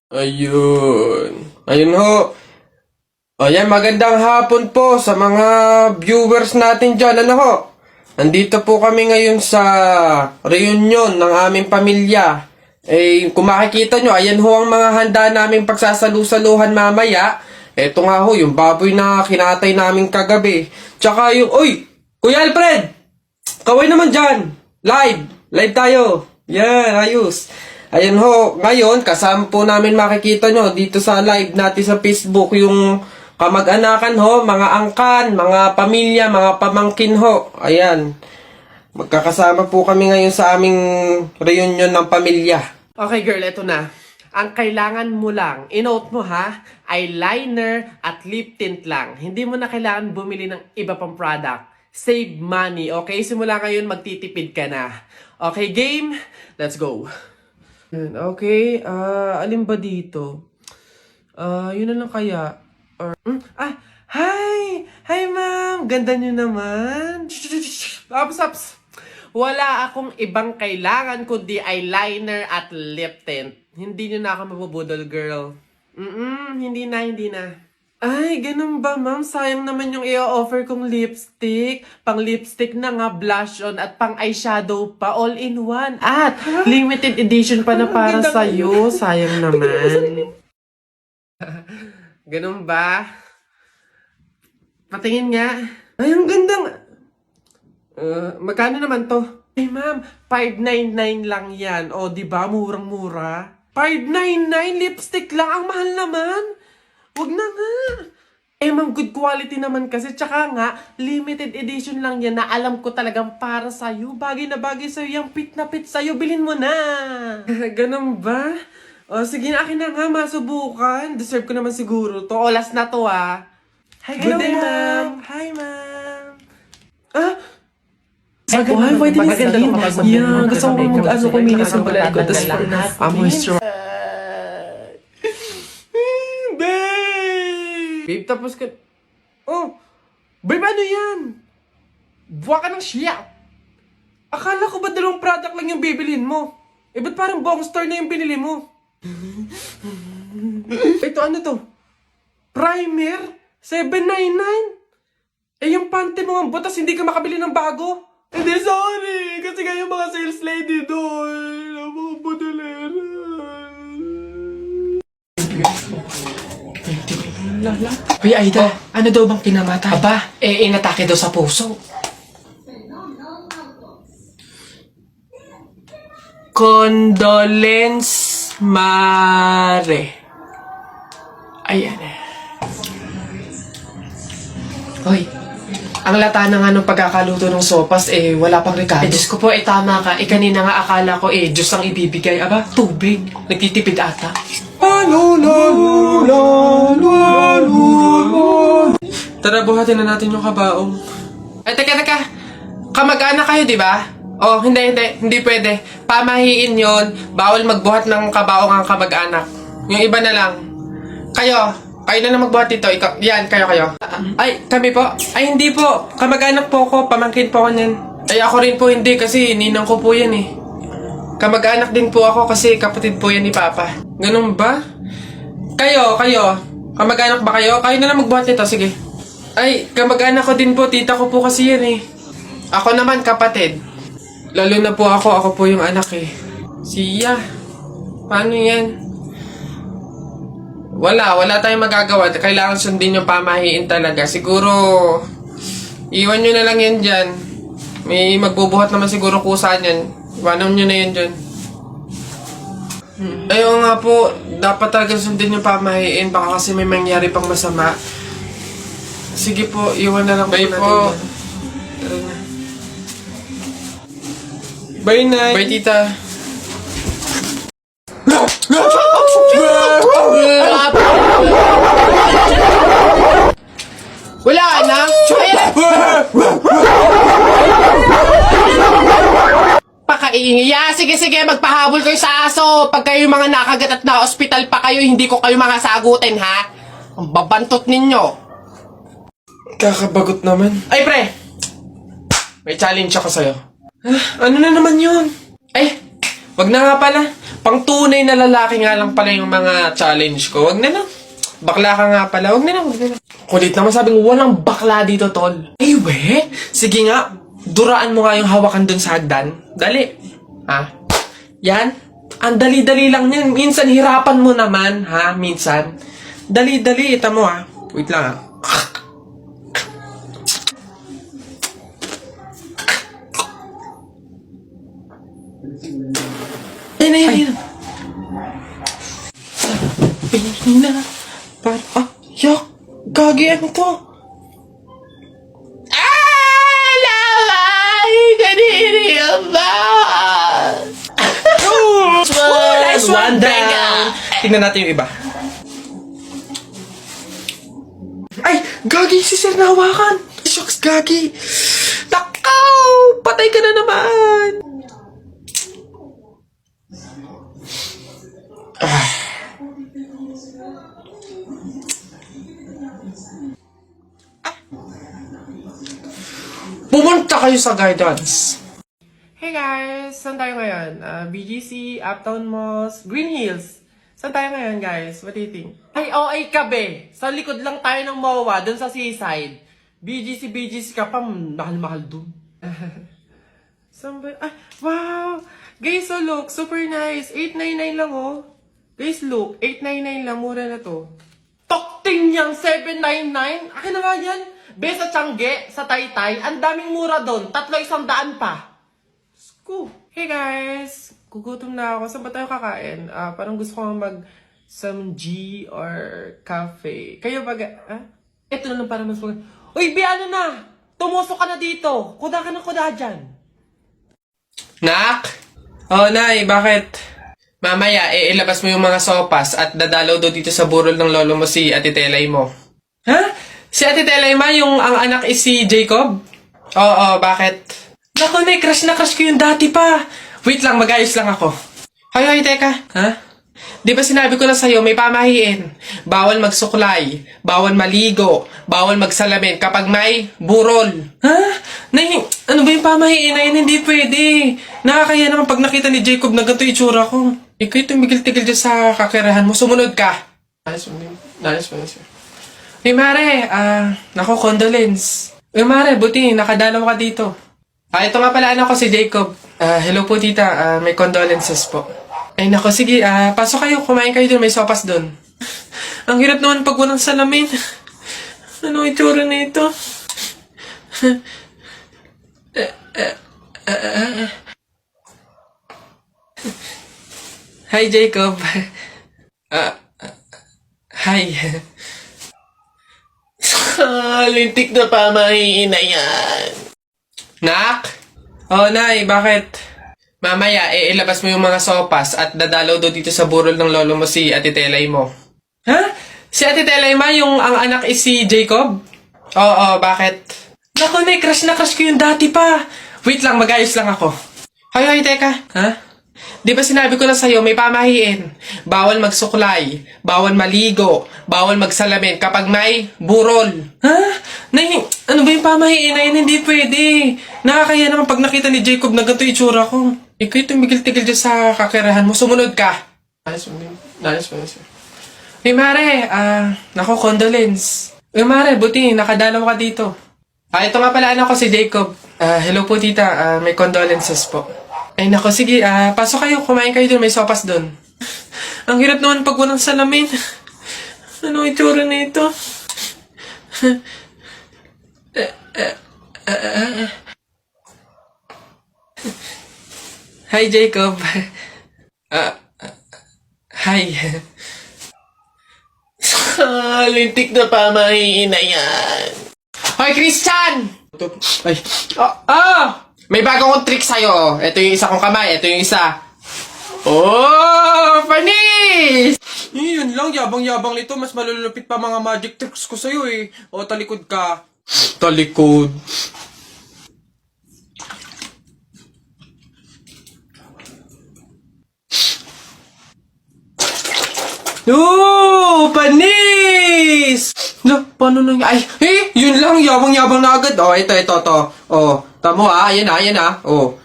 Ayun. Ayun ho. Ayan, magandang hapon po sa mga viewers natin dyan. Ano ho? Nandito po kami ngayon sa reunion ng aming pamilya. Kung makikita nyo, ayan ho ang mga handa naming pagsasalu-saluhan mamaya. Eto nga ho, yung baboy na kinatay namin kagabi. Tsaka yung, uy! Kuya Alfred! Kaway naman dyan! Live tayo! Yan, ayos! Ayan ho, ngayon, kasama po namin makikita nyo dito sa live natin sa Facebook yung kamag-anakan ho, mga angkan, mga pamilya, mga pamangkin ho. Ayan. Magkakasama po kami ngayon sa aming reunion ng pamilya. Okay girl, eto na. Ang kailangan mo lang, inote mo ha, eyeliner at lip tint lang. Hindi mo na kailangan bumili ng iba pang product. Save money, okay? Simula ngayon, magtitipid ka na. Okay, game? Let's go. Okay, alin ba dito? Yun na lang kaya. Hi! Hi, ma'am! Ganda nyo naman. Ups. Wala akong ibang kailangan kundi eyeliner at lip tint. Hindi nyo na ako mabubudol, girl. Hindi na. Ay, ganun ba, ma'am? Sayang naman yung i-offer kong lipstick. Pang lipstick na nga, blush on, at pang eyeshadow pa, all in one. At limited edition pa na para sa'yo. Sayang naman. Ganun ba? Patingin nga. Ay, ang ganda. Magkano naman to? Ay, ma'am, 599 lang yan. O, di ba? Murang-mura. 599 lipstick lang. Ang mahal naman. Wag na nga. Ma'am, good quality naman kasi. Tsaka nga, limited edition lang yan na alam ko talagang para sa'yo. Bagay na bagay sa'yo. Yung pit na pit sa'yo. Bilhin mo na. Ganun ba? O, sige na, akin na nga. Masubukan. Deserve ko naman siguro to. O, last na to Hi, good day, ma'am. Hi, ma'am. Why did you say? Yeah, gusto ko kuminis yung balat ko. Tapos, moisture. Babe, tapos ka... Oh! Babe, ano yan? Buwa ka ng siya. Akala ko ba dalawang product lang yung bibilhin mo? Ba't parang buong store na yung binili mo? Ito, ano to? Primer? 799? Yung panty mo ang butas, hindi ka makabili ng bago? Hindi, sorry! Kasi kayo mga sales lady doon. Mga budalera. Lala. Uy, Aida, ano daw bang kinamatay? Aba, inatake daw sa puso. Condolence, Mare. Ayan Hoy, ang lata na nga nung pagkakaluto ng sopas, wala pang rekado. Diyos ko po, tama ka. Kanina nga akala ko, Diyos ang ibibigay. Aba, tubig. Nagtitipid ata. Tara, buhatin na natin yung kabaong. Teka. Kamag-anak kayo, di ba? Oh, hindi pwede. Pamahiin yon. Bawal magbuhat ng kabaong ang kamag-anak. Yung iba na lang. Kayo na lang magbuhat dito. Yan, kayo. Ay, kami po? Ay, hindi po. Kamag-anak po ko. Pamangkin po ko niyan. Ay, ako rin po hindi kasi ninang ko po yan Kamag-anak din po ako kasi kapatid po yan ni Papa. Ganun ba? Kayo. Kamag-anak ba kayo? Kayo na lang magbuhat nito, sige. Ay, kamag-anak ko din po. Tita ko po kasi yan Ako naman, kapatid. Lalo na po ako po yung anak Siya. Paano yan? Wala tayong magagawa. Kailangan sundin yung pamahiin talaga. Siguro, iwan nyo na lang yan dyan. May magbubuhat naman siguro kusa yan. Iwanan nyo na yan dyan. Ayun nga po, dapat talaga sundin yung pamahiin. Baka kasi may mangyari pang masama. Sige po, iwan na lang po natin. Bye po. Tara na. Bye, Nay. Bye, Tita. Wala na. Pakaingay. Sige, magpahabol kayo sa aso. Pag kayo mga nakagat at na-hospital pa kayo, hindi ko kayo mga sagutin, ha? Ang babantot ninyo. Kakabagot naman. Ay, pre! May challenge ako sa'yo. Ano na naman yun? Wag na nga pala. Pang tunay na lalaki nga lang pala yung mga challenge ko. Wag na lang. Bakla ka nga pala. Wag na lang, wag na lang. Kulit naman sabing walang bakla dito, tol. Ay, we? Sige nga. Duraan mo nga yung hawakan dun sa hagdan. Dali. Ha? Yan. Ang dali-dali lang yan. Minsan hirapan mo naman, ha? Minsan. Dali-dali. Ita mo, ha? Wait lang, ha? Yan. Sabi na. Yak. Gagi, ano to? Nice one down. Tingnan natin yung iba. Ay, Gagi, si Sir nahawakan. Shucks, Gagi. Takaw! Patay ka na naman. Pumunta kayo sa guidance. Hey guys! Saan tayo ngayon? BGC, Uptown Malls, Green Hills. Saan tayo ngayon guys? What do you think? Ay, OA ka be! Sa likod lang tayo ng MOA, dun sa seaside. BGC ka pa, mahal-mahal dun. Saan ba? Ah, wow! Guys, so look, super nice. 899 lang oh. Guys, look, 899 lang, mura na to. Tokting niyang 799? Akin na nga yan. Be, sa Tiangge, sa Taytay, ang daming mura doon. 300 pa. Sko. Hey guys! Gugutom na ako. Saan ba tayo kakain? Parang gusto ko mag some G or cafe. Kayo ba? Ito na lang para mas mag... Uy, Be, ano na? Tumusok ka na dito. Kuda ka na kuda dyan. Nak? Oh, Nay, bakit? Mamaya, ilabas mo yung mga sopas at dadalaw do dito sa burol ng lolo mo si Ate Telay mo. Ha? Si Ate Telay ma, yung ang anak is si Jacob? Oo, bakit? Naku, Nay, crush na crush ko yung dati pa. Wait lang, mag-ayos lang ako. Hoy, teka. Ha? Di ba sinabi ko na sa'yo, may pamahiin. Bawal magsuklay, bawal maligo, bawal magsalamin kapag may burol. Ha? Nay, ano ba yung pamahiin na yun? Hindi pwede. Nakakaya naman pag nakita ni Jacob na ganito itsura ko. Ikaw tumigil-tigil dyan sa kakirahan mo. Sumunod ka. Nice one. Hey, Mare. Naku, condolence. Hey, Mare, buti. Nakadalaw ka dito. Ito nga pala anak ko si Jacob. Hello po, tita. May condolences po. Ay, naku, sige. Pasok kayo. Kumain kayo dun. May sopas dun. Ang hirap naman pag walang salamin. Ano itsura na ito? Hi, Jacob. Hi. Lintik na pamahiin na yan. Nak? Oh, Nay, bakit? Mamaya, ilabas mo yung mga sopas at dadalaw do dito sa burol ng lolo mo si Ate Telay mo. Ha? Si Ate Telay ma, yung ang anak is si Jacob? Oo, bakit? Naku, Nay, crush na crush ko yung dati pa. Wait lang, mag-ayos lang ako. Hoy, teka. Ha? Di ba sinabi ko na sa'yo, may pamahiin. Bawal magsuklay, bawal maligo, bawal magsalamin kapag may burol. Ha? Nay, ano ba yung pamahiin na yun? Hindi pwede. Nakakaya naman pag nakita ni Jacob na ganito itsura ko. Ikaw tumigil-tigil dyan sa kakirahan mo. Sumunod ka. Nice one. Hey, Mare. Naku, condolence. Hey, Mare, buti. Nakadalaw ka dito. Ito nga pala anak ko si Jacob. Hello po, tita. May condolences po. Ay, naku, sige. Pasok kayo. Kumain kayo dun. May sopas dun. Ang hirap naman pag walang salamin. Ano itsura na ito? Hi, Jacob. Hi. Lintik na pamahiin na yan. Hoy, Christian! Ay. May bagong trick sa'yo. Ito yung isa kong kamay. Ito yung isa. Oh! Panis! Yun lang. Yabang-yabang nito. Mas malulupit pa mga magic tricks ko sa'yo eh. O, talikod ka. Talikod. Oh! Panis! No, paano nang... Ay, yun lang. Yabang-yabang na agad. Oh, ito. Oh, tamo ayan na. Oh.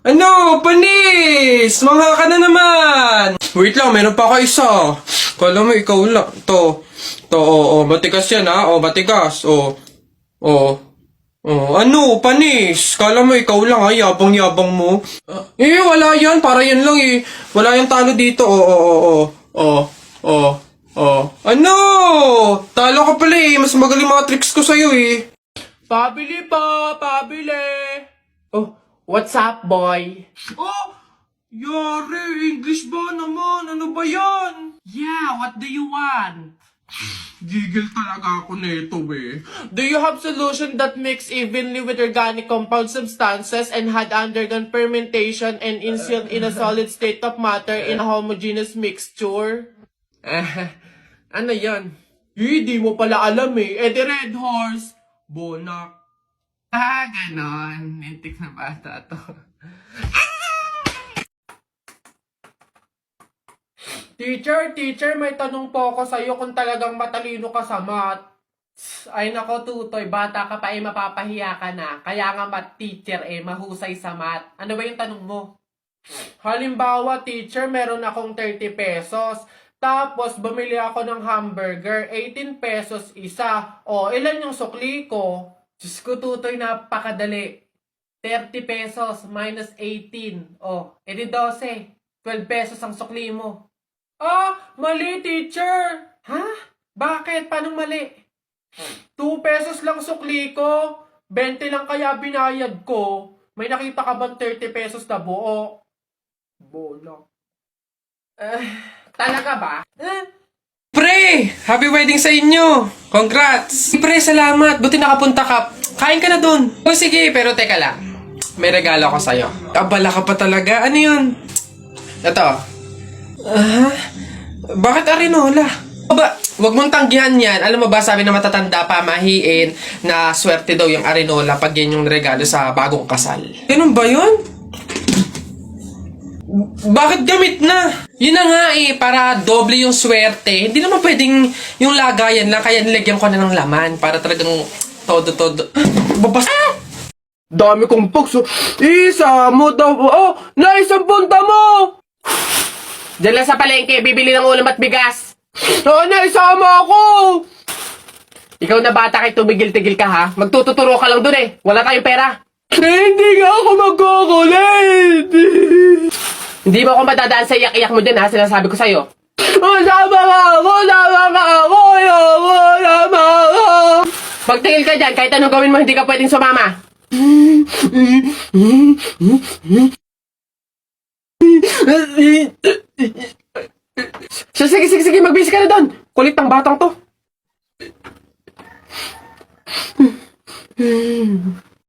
Ano, panis! Mangha ka na naman! Wait lang, meron pa ako isa. Kala mo ikaw lang. To, matigas yan ha. Matigas. Ano, panis? Kala mo ikaw lang ha, yabang-yabang mo. Wala yan. Para yan lang eh. Wala yung talo dito. Ano? Talo ka pala eh. Mas magaling mga tricks ko sa'yo eh. Pabili po, pabili. Oh, what's up, boy? Yari, English ba naman? Ano ba yan? Yeah, what do you want? Gigil talaga ako nito eh. Do you have solution that mix evenly with organic compound substances and had undergone fermentation and instilled in a solid state of matter in a homogeneous mixture? Ano yan? Di mo pala alam eh. The Red Horse. Bonak. Ganon. Nintik na bata to. Teacher, may tanong po ako sa'yo kung talagang matalino ka sa math. Ay nako, Tutoy, bata ka pa mapapahiya ka na. Kaya nga math teacher mahusay sa math. Ano ba yung tanong mo? Halimbawa, teacher, meron akong 30 pesos. Tapos, bumili ako ng hamburger, 18 pesos isa. Ilan yung sukli ko? Diyos ko, Tutoy, napakadali. 30 pesos minus 18. Edi 12. 12 pesos ang sukli mo. Mali, teacher. Ha? Bakit? Paano mali? 2 pesos lang sukli ko. 20 lang kaya binayad ko. May nakita ka bang 30 pesos na buo? Bola. Talaga ba? Pre! Happy wedding sa inyo! Congrats! Pre, salamat! Buti nakapunta ka. Kain ka na dun. Sige, pero teka lang. May regalo ko sa'yo. Abala ka pa talaga. Ano yun? Ito. Bakit arinola? Wag mong tanggihan yan. Alam mo ba, sabi na matatanda pa, mahiin, na swerte daw yung arinola pag yan yung regalo sa bagong kasal. Ganun ba yun? Bakit gamit na? Yun na nga para doble yung swerte. Hindi naman pwedeng yung lagayan lang, kaya nilagyan ko na ng laman para talagang todo. Babas... Dami kong puks. Isa mo daw. Naisang punta mo! Diyan lang sa palengke, bibili ng ulam at bigas. Naisama ako! Ikaw na bata kay tumigil-tigil ka ha. Magtututuro ka lang dun Wala tayong pera. Hindi nga ako magkukulit! Hindi mo ako madadaan sa iyak-iyak mo dyan ha. Sinasabi ko sa'yo. Sama ka ako! Magtingil ka dyan. Kahit anong gawin mo, hindi ka pwedeng sumama. Sige. Magbisi ka na doon. Kulit ng batang to.